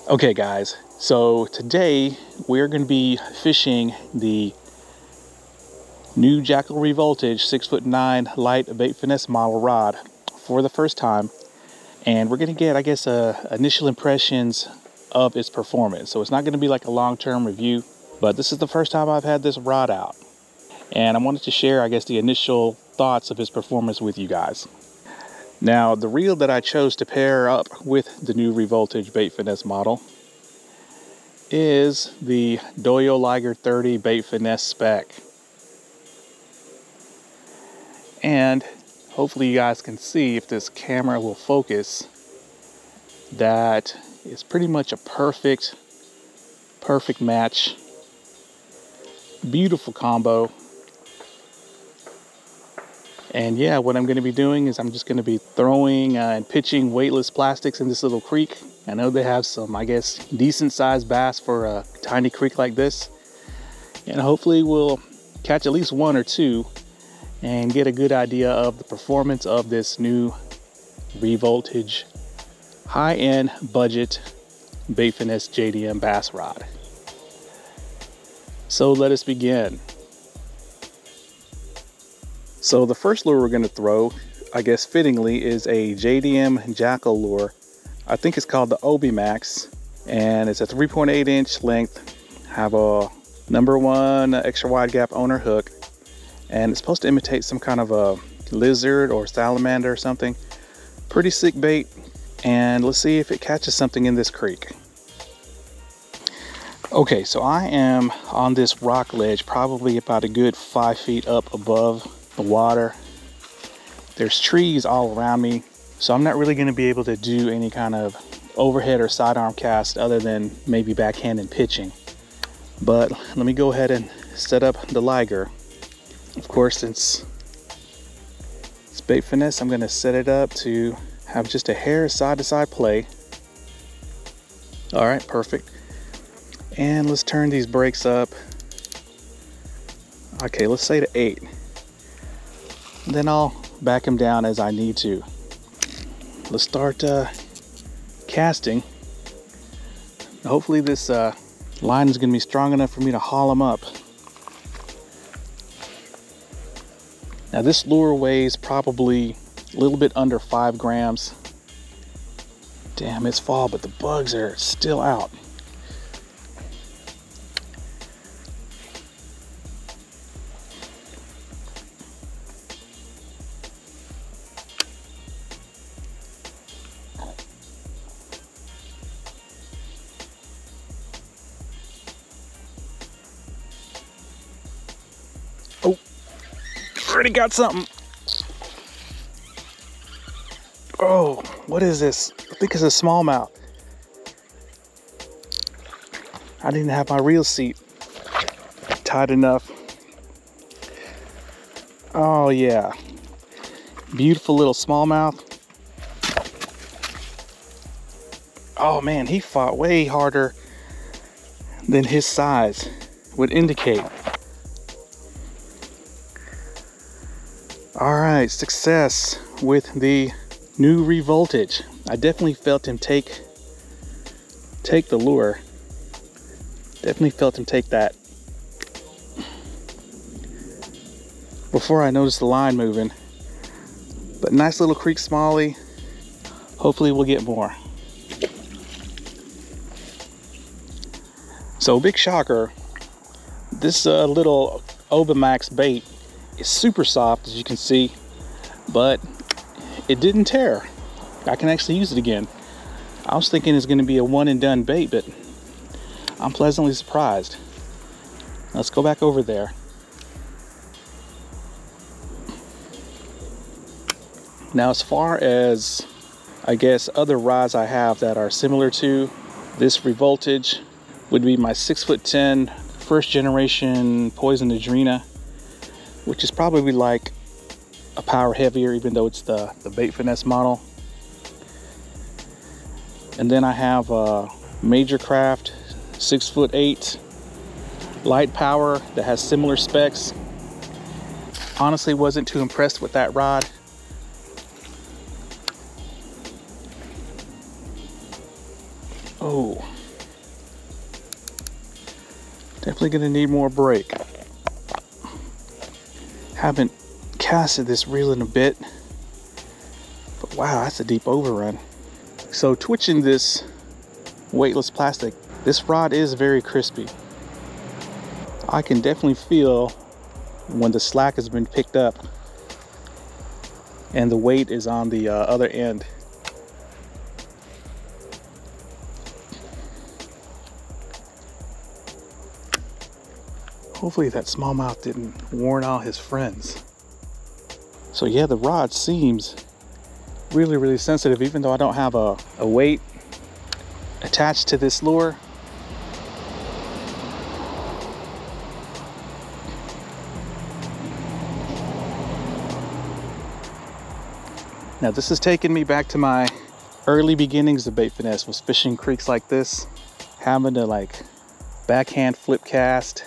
Okay guys, so today we're going to be fishing the new Jackall Revoltage 6'9" light bait finesse model rod for the first time, and we're going to get, I guess, initial impressions of its performance. So it's not going to be like a long-term review, but this is the first time I've had this rod out, and I wanted to share, I guess, the initial thoughts of its performance with you guys. Now, the reel that I chose to pair up with the new Revoltage bait finesse model is the DAIWA Liger 30 bait finesse spec. And hopefully you guys can see, if this camera will focus, that it's pretty much a perfect match. Beautiful combo. And yeah, what I'm going to be doing is I'm just going to be throwing and pitching weightless plastics in this little creek. I know they have some, I guess, decent sized bass for a tiny creek like this. And hopefully we'll catch at least one or two and get a good idea of the performance of this new Revoltage high-end budget bait finesse JDM bass rod. So let us begin. So the first lure we're going to throw, I guess fittingly, is a JDM Jackall lure. I think it's called the Obi Max, and it's a 3.8 inch length. Have a #1 extra wide gap owner hook, and it's supposed to imitate some kind of a lizard or salamander or something. Pretty sick bait, and let's see if it catches something in this creek. Okay, so I am on this rock ledge, probably about a good 5 feet up above the water. There's trees all around me, so I'm not really going to be able to do any kind of overhead or sidearm cast other than maybe backhand and pitching. But let me go ahead and set up the Liger. Of course, since it's bait finesse, I'm going to set it up to have just a hair side to side play. All right, perfect. And let's turn these brakes up. Okay, let's say to 8. Then I'll back them down as I need to. Let's start casting. Hopefully this line is going to be strong enough for me to haul them up. Now this lure weighs probably a little bit under 5 grams. Damn, it's fall, but the bugs are still out. Already got something. Oh, what is this? I think it's a smallmouth. I didn't have my reel seat tight enough. Oh yeah, beautiful little smallmouth. Oh man, he fought way harder than his size would indicate. All right, success with the new Revoltage. I definitely felt him take the lure. Definitely felt him take that before I noticed the line moving. But nice little creek smallie. Hopefully we'll get more. So big shocker, this little Obi Max bait is super soft, as you can see, but it didn't tear. I can actually use it again. I was thinking it's going to be a one and done bait, but I'm pleasantly surprised. Let's go back over there. Now, as far as, I guess, other rods I have that are similar to this Revoltage, would be my 6'10" first generation Poison ADRENA, which is probably like a power heavier, even though it's the bait finesse model. And then I have a Major Craft 6'8" light power that has similar specs. Honestly, wasn't too impressed with that rod. Oh, Definitely gonna need more break. Haven't casted this reel in a bit, but wow, that's a deep overrun. So twitching this weightless plastic, this rod is very crispy. I can definitely feel when the slack has been picked up and the weight is on the other end. Hopefully that smallmouth didn't warn all his friends. So yeah, the rod seems really, really sensitive, even though I don't have a weight attached to this lure. Now this is taking me back to my early beginnings of bait finesse, was fishing creeks like this, having to like backhand flip cast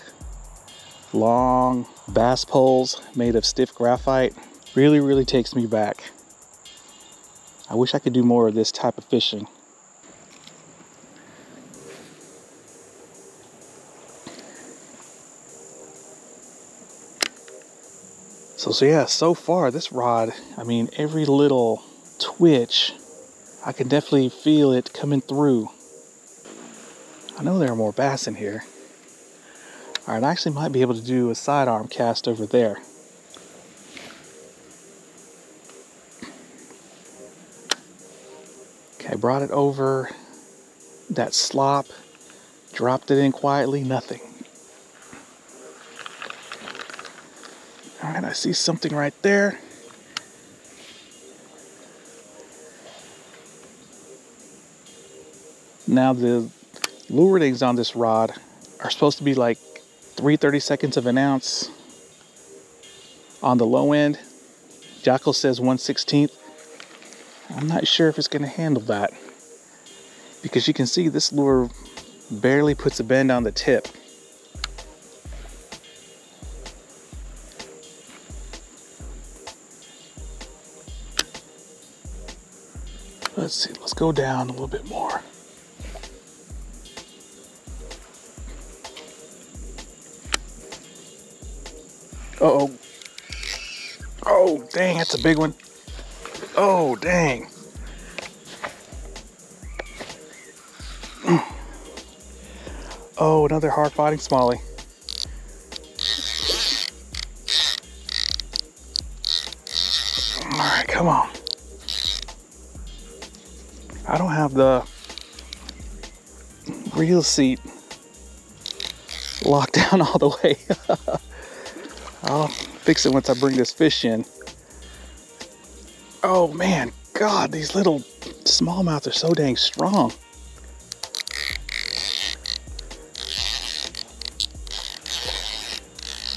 long bass poles made of stiff graphite. Really, really takes me back. I wish I could do more of this type of fishing. So yeah, so far this rod, I mean, every little twitch, I can definitely feel it coming through. I know there are more bass in here. All right, I actually might be able to do a sidearm cast over there. Okay, brought it over that slop, dropped it in quietly, nothing. All right, I see something right there. Now the luritings on this rod are supposed to be like 3/32 of an ounce on the low end. Jackall says 1/16. I'm not sure if it's going to handle that, because you can see this lure barely puts a bend on the tip. Let's see, let's go down a little bit more. Uh-oh. Oh, dang, that's a big one. Oh, dang. Oh, another hard fighting smallie. All right, come on. I don't have the reel seat locked down all the way. I'll fix it once I bring this fish in. Oh man, God, these little smallmouths are so dang strong.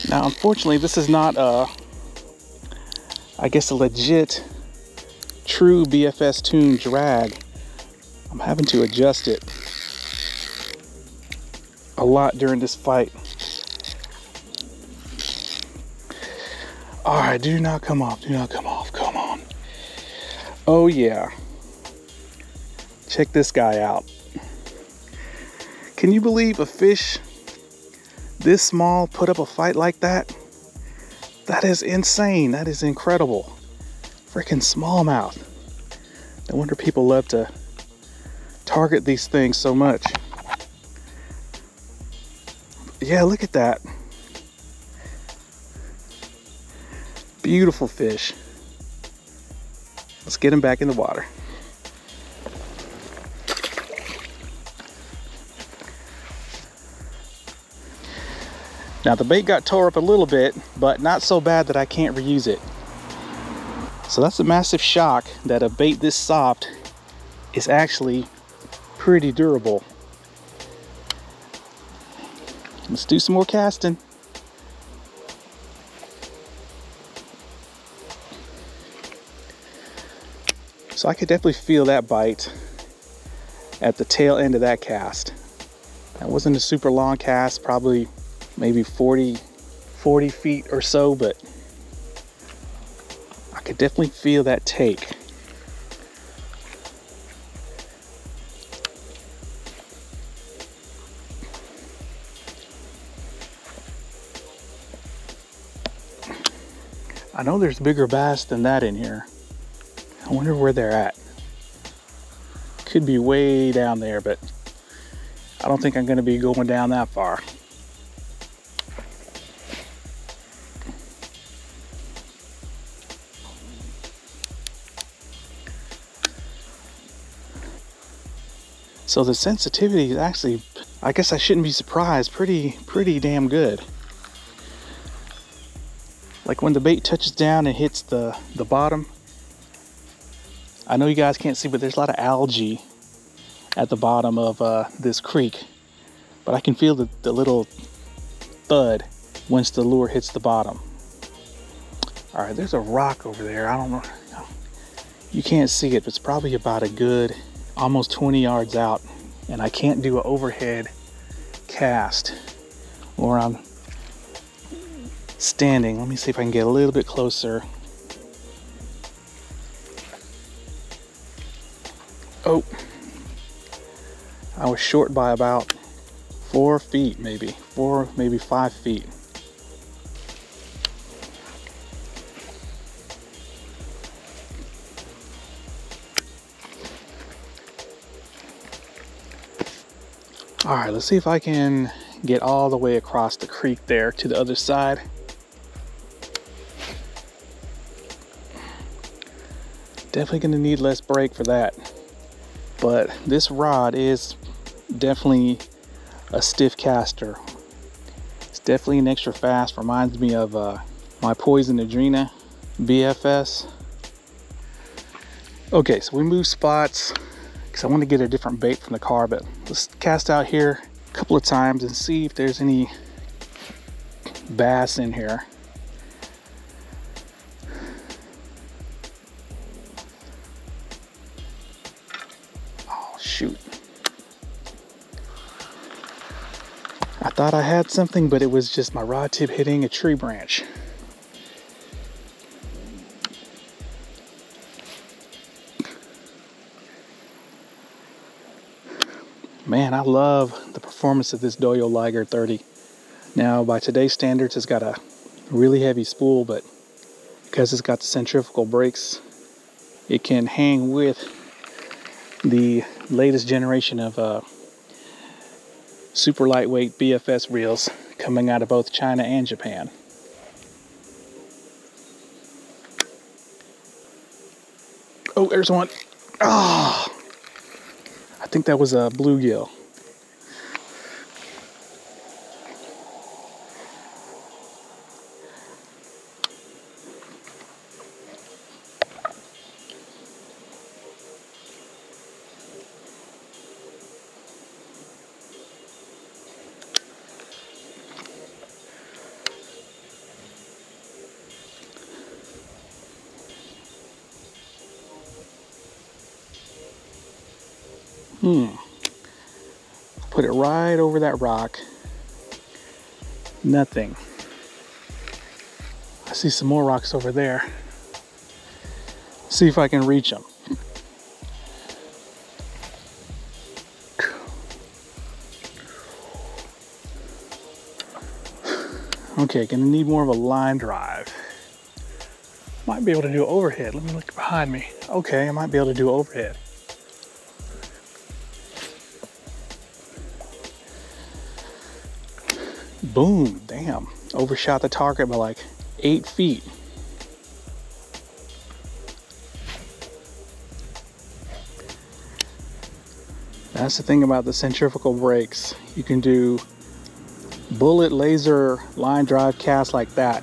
Now, unfortunately, this is not I guess a legit, true BFS tune drag. I'm having to adjust it a lot during this fight. All right, do not come off, do not come off, come on. Oh yeah, check this guy out. Can you believe a fish this small put up a fight like that? That is insane, that is incredible. Freaking smallmouth. No wonder people love to target these things so much. Yeah, look at that. Beautiful fish. Let's get him back in the water. Now the bait got tore up a little bit, but not so bad that I can't reuse it. So that's a massive shock that a bait this soft is actually pretty durable. Let's do some more casting. So I could definitely feel that bite at the tail end of that cast. That wasn't a super long cast, probably maybe 40 feet or so, but I could definitely feel that take. I know there's bigger bass than that in here. I wonder where they're at. Could be way down there, but I don't think I'm going to be going down that far. So the sensitivity is actually, I guess I shouldn't be surprised, pretty damn good. Like when the bait touches down and hits the bottom, I know you guys can't see, but there's a lot of algae at the bottom of this creek. But I can feel the little thud once the lure hits the bottom. All right, there's a rock over there. I don't know. You can't see it, but it's probably about a good almost 20 yards out. And I can't do an overhead cast where I'm standing. Let me see if I can get a little bit closer. Oh, I was short by about 4 feet, maybe 5 feet. All right, let's see if I can get all the way across the creek there to the other side. Definitely gonna need less brake for that. But this rod is definitely a stiff caster. It's definitely an extra fast. Reminds me of my Poison ADRENA BFS. Okay, so we moved spots because I want to get a different bait from the car, but let's cast out here a couple of times and see if there's any bass in here. Oh shoot. I thought I had something, but it was just my rod tip hitting a tree branch. Man, I love the performance of this Doyo Liger 30. Now, by today's standards, it's got a really heavy spool, but because it's got the centrifugal brakes, it can hang with the latest generation of super lightweight BFS reels coming out of both China and Japan. Oh, there's one. Ah! I think that was a bluegill. Put it right over that rock. Nothing. I see some more rocks over there. See if I can reach them. Okay, gonna need more of a line drive. Might be able to do overhead. Let me look behind me. Okay, I might be able to do overhead. Boom, damn. Overshot the target by like 8 feet. That's the thing about the centrifugal brakes. You can do bullet laser line drive casts like that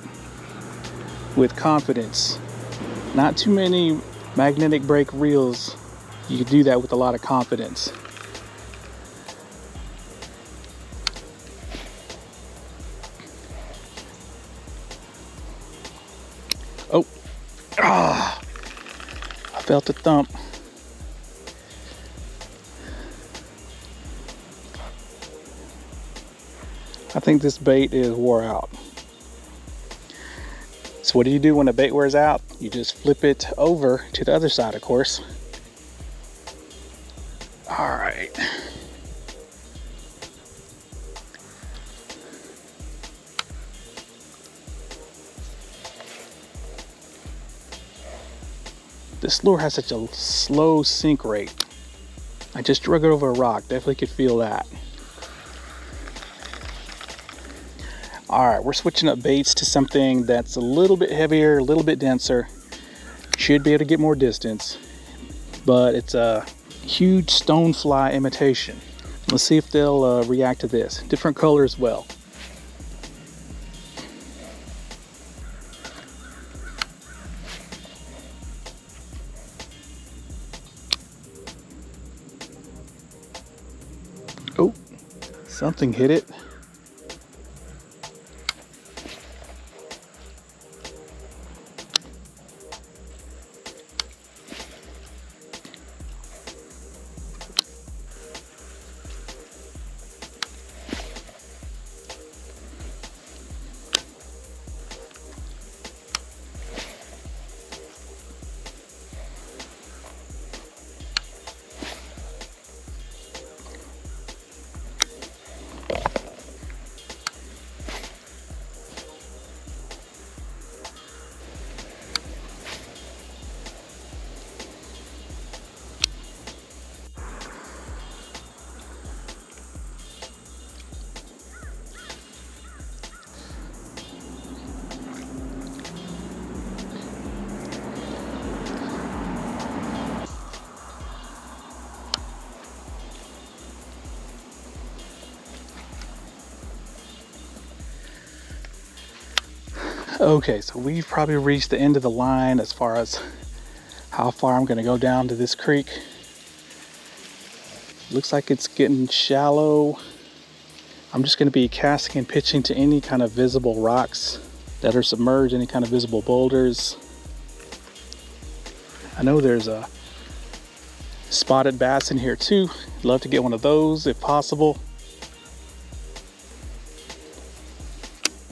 with confidence. Not too many magnetic brake reels you can do that with a lot of confidence. Oh, ah, I felt a thump. I think this bait is wore out. So what do you do when a bait wears out? You just flip it over to the other side, of course. All right. This lure has such a slow sink rate. I just drug it over a rock, definitely could feel that. All right, we're switching up baits to something that's a little bit heavier, a little bit denser. Should be able to get more distance, but it's a huge stonefly imitation. Let's see if they'll react to this. Different color as well. Oh, something hit it. Okay, so we've probably reached the end of the line as far as how far I'm going to go down to this creek. Looks like it's getting shallow. I'm just going to be casting and pitching to any kind of visible rocks that are submerged, any kind of visible boulders. I know there's a spotted bass in here too. Love to get one of those if possible.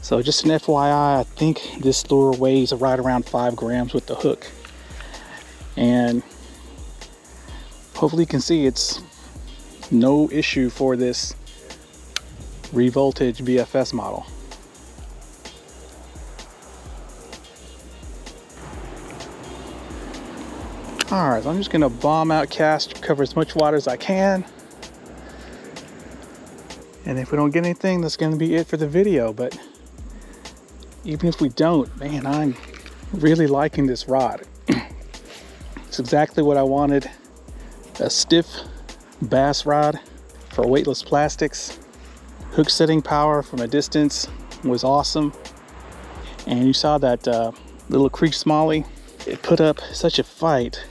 So just an FYI, I think this lure weighs right around 5 grams with the hook. And hopefully you can see it's no issue for this Revoltage BFS model. Alright, so I'm just gonna bomb out cast, cover as much water as I can. And if we don't get anything, that's gonna be it for the video. But even if we don't, man, I'm really liking this rod. It's exactly what I wanted. A stiff bass rod for weightless plastics. Hook setting power from a distance was awesome. And you saw that little creek smallie. It put up such a fight.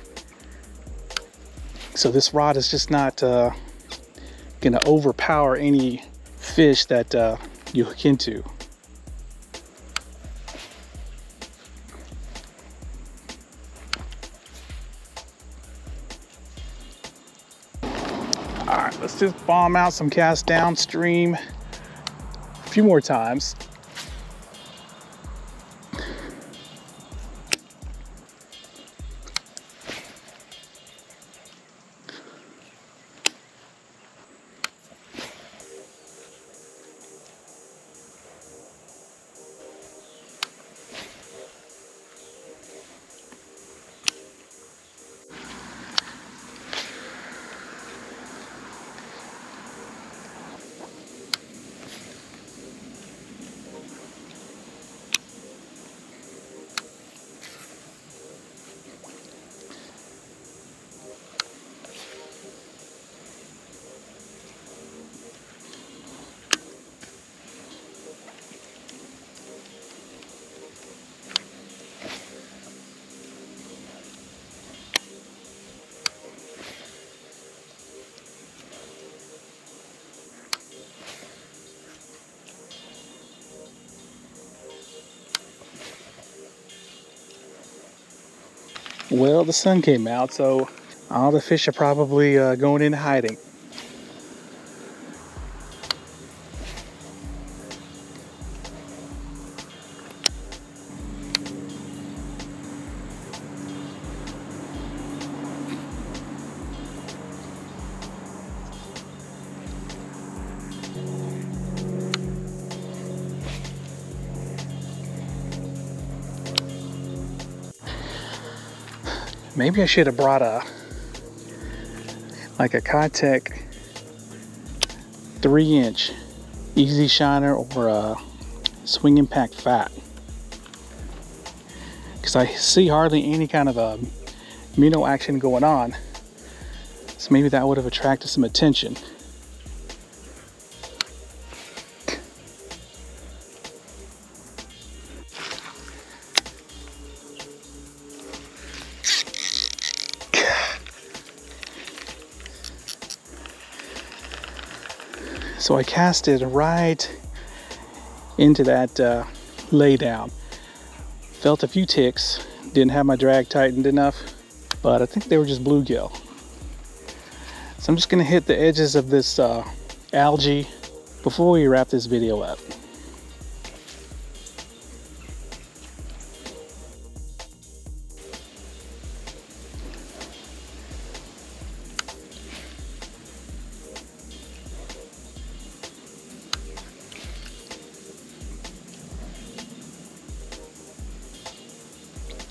So this rod is just not gonna overpower any fish that you hook into. All right, let's just bomb out some cast downstream a few more times. Well, the sun came out, so all the fish are probably going into hiding. Maybe I should have brought a KATEK 3-inch easy shiner or a swing impact fat, because I see hardly any kind of a minnow action going on. So maybe that would have attracted some attention. So I cast it right into that lay down. Felt a few ticks, didn't have my drag tightened enough, but I think they were just bluegill. So I'm just gonna hit the edges of this algae before we wrap this video up.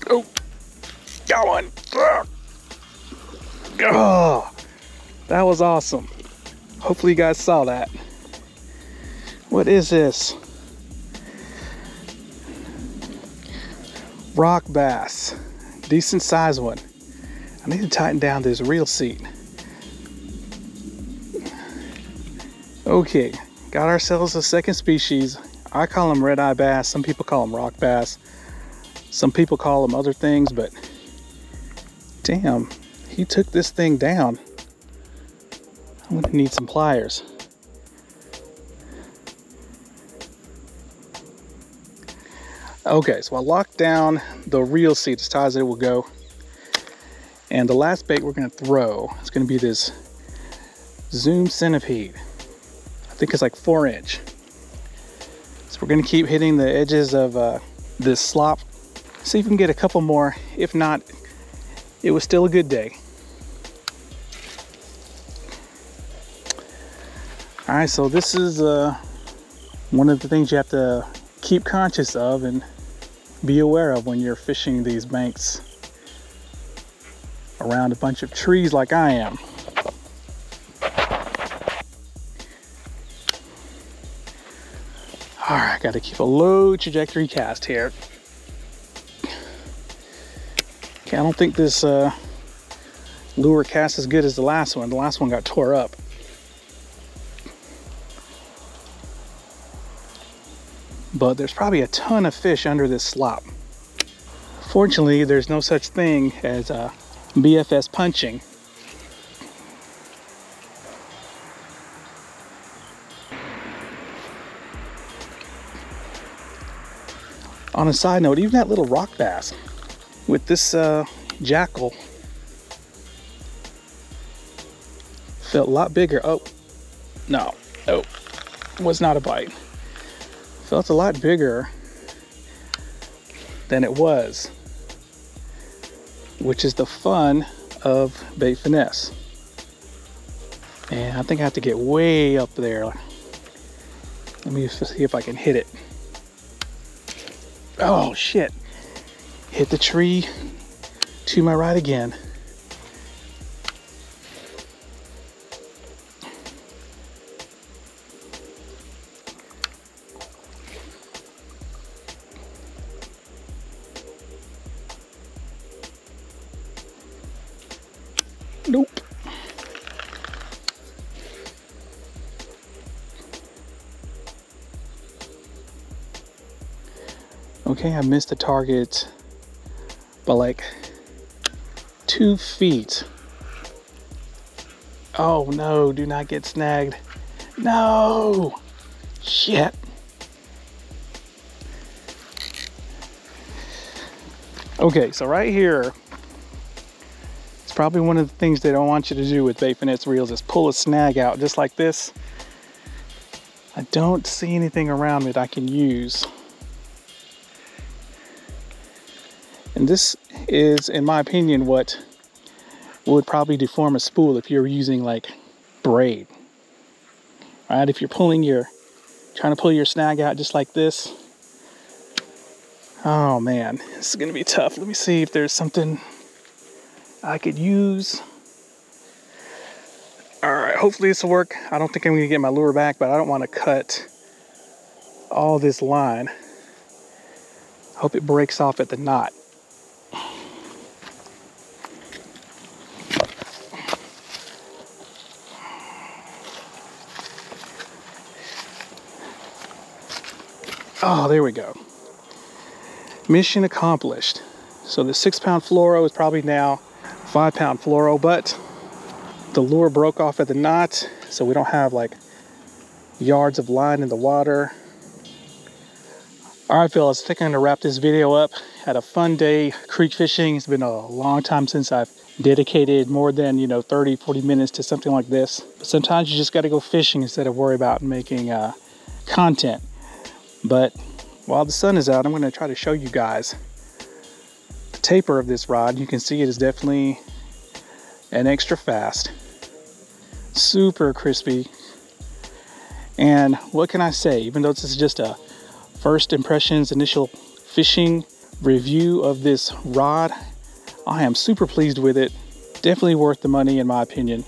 Oh, got one. Oh, that was awesome. Hopefully you guys saw that. What is this? Rock bass. Decent size one. I need to tighten down this reel seat. Okay, got ourselves a second species. I call them red-eye bass. Some people call them rock bass. Some people call them other things, but damn, he took this thing down. I'm gonna need some pliers. Okay, so I locked down the reel seat as tight as it will go. And the last bait we're gonna throw is gonna be this Zoom centipede. I think it's like 4-inch. So we're gonna keep hitting the edges of this slop. See if we can get a couple more. If not, it was still a good day. All right, so this is one of the things you have to keep conscious of and be aware of when you're fishing these banks around a bunch of trees like I am. All right, got to keep a low trajectory cast here. Okay, I don't think this lure casts as good as the last one. The last one got tore up. But there's probably a ton of fish under this slop. Fortunately, there's no such thing as BFS punching. On a side note, even that little rock bass with this Jackall felt a lot bigger. Oh, no, oh, was not a bite. Felt a lot bigger than it was, which is the fun of bait finesse. And I think I have to get way up there. Let me just see if I can hit it. Oh shit, hit the tree to my right again. Nope. Okay, I missed the target by like 2 feet. Oh no, do not get snagged. No! Shit. Okay, so right here, it's probably one of the things they don't want you to do with bait finesse reels is pull a snag out just like this. I don't see anything around it I can use. And this is, in my opinion, what would probably deform a spool if you're using like braid. Right? If you're trying to pull your snag out just like this. Oh man, this is gonna be tough. Let me see if there's something I could use. All right, hopefully this will work. I don't think I'm gonna get my lure back, but I don't want to cut all this line. Hope it breaks off at the knot. Oh, there we go. Mission accomplished. So the 6-pound fluoro is probably now 5-pound fluoro, but the lure broke off at the knot, so we don't have like yards of line in the water. All right, fellas, I think I'm gonna wrap this video up. Had a fun day creek fishing. It's been a long time since I've dedicated more than 30-40 minutes to something like this. But sometimes you just got to go fishing instead of worry about making content. But while the sun is out, I'm going to try to show you guys the taper of this rod. You can see it is definitely an extra fast, super crispy. And what can I say? Even though this is just a first impressions, initial fishing review of this rod, I am super pleased with it. Definitely worth the money in my opinion.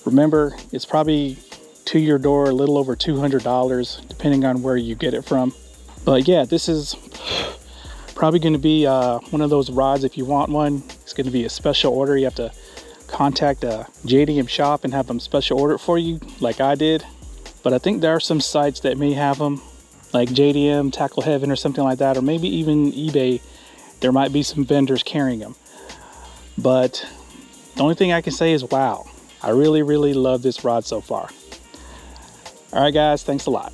Remember, it's probably to your door a little over $200 depending on where you get it from. But yeah, this is probably going to be one of those rods. If you want one, it's going to be a special order. You have to contact a JDM shop and have them special order it for you like I did. But I think there are some sites that may have them, like JDM, Tackle Heaven or something like that, or maybe even eBay. There might be some vendors carrying them. But the only thing I can say is wow, I really love this rod so far. All right guys, thanks a lot.